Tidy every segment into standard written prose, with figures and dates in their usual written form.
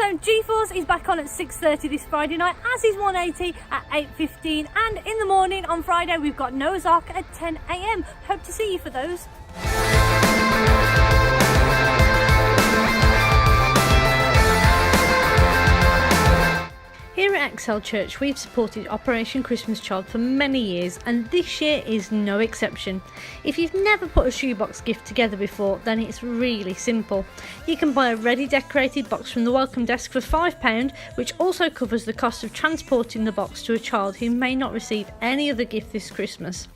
So G-Force is back on at 6:30 this Friday night, as is 180 at 8:15, and in the morning on Friday we've got Noah's Ark at 10 a.m. Hope to see you for those. Here at Excel Church, we've supported Operation Christmas Child for many years, and this year is no exception. If you've never put a shoebox gift together before, then it's really simple. You can buy a ready decorated box from the welcome desk for £5, which also covers the cost of transporting the box to a child who may not receive any other gift this Christmas.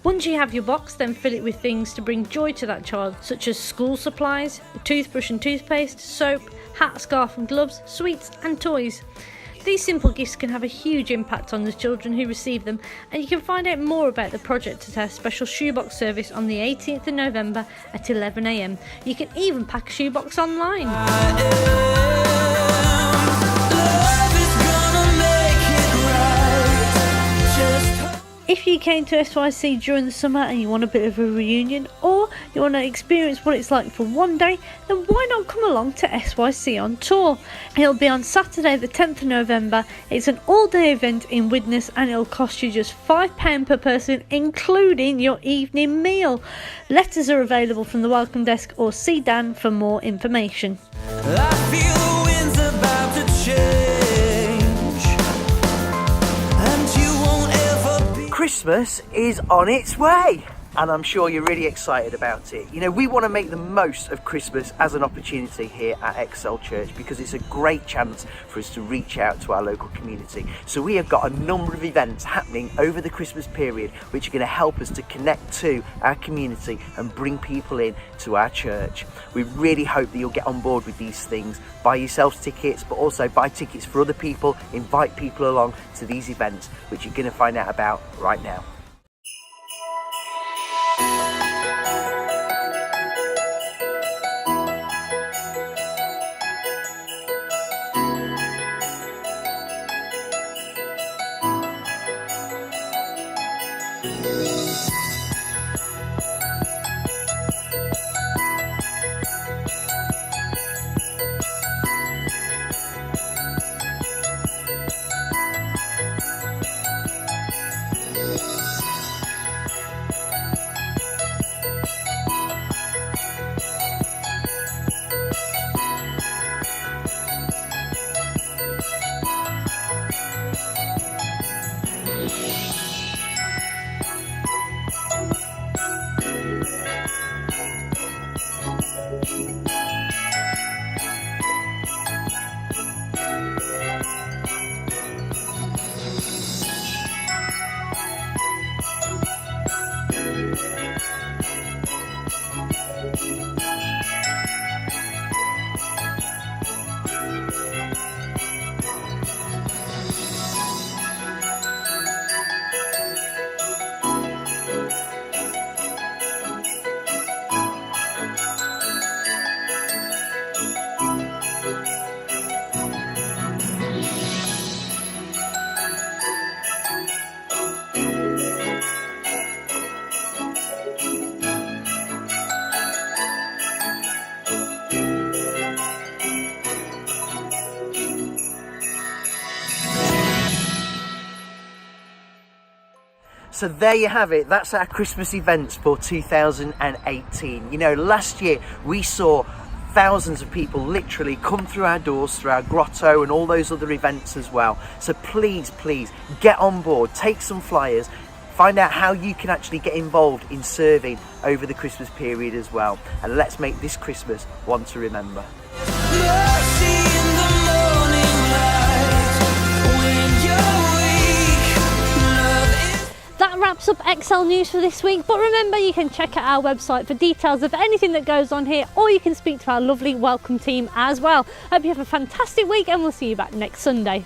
Once you have your box, then fill it with things to bring joy to that child, such as school supplies, a toothbrush and toothpaste, soap, hat, scarf and gloves, sweets and toys. These simple gifts can have a huge impact on the children who receive them, and you can find out more about the project at our special shoebox service on the 18th of November at 11 a.m. You can even pack a shoebox online. If you came to SYC during the summer and you want a bit of a reunion, or you want to experience what it's like for one day, then why not come along to SYC on tour? It'll be on Saturday the 10th of November. It's an all-day event in Widnes, and it'll cost you just £5 per person, including your evening meal. Letters are available from the welcome desk, or see Dan for more information. I feel the wind's about to change. Christmas is on its way, and I'm sure you're really excited about it. You know, we want to make the most of Christmas as an opportunity here at Excel Church, because it's a great chance for us to reach out to our local community. So we have got a number of events happening over the Christmas period which are going to help us to connect to our community and bring people in to our church. We really hope that you'll get on board with these things, buy yourselves tickets, but also buy tickets for other people, invite people along to these events, which you're going to find out about right now. So there you have it, that's our Christmas events for 2018. You know, last year we saw thousands of people literally come through our doors, through our grotto and all those other events as well. So please get on board, take some flyers, find out how you can actually get involved in serving over the Christmas period as well. And let's make this Christmas one to remember. That wraps up Excel News for this week, but remember you can check out our website for details of anything that goes on here, or you can speak to our lovely welcome team as well. Hope you have a fantastic week, and we'll see you back next Sunday.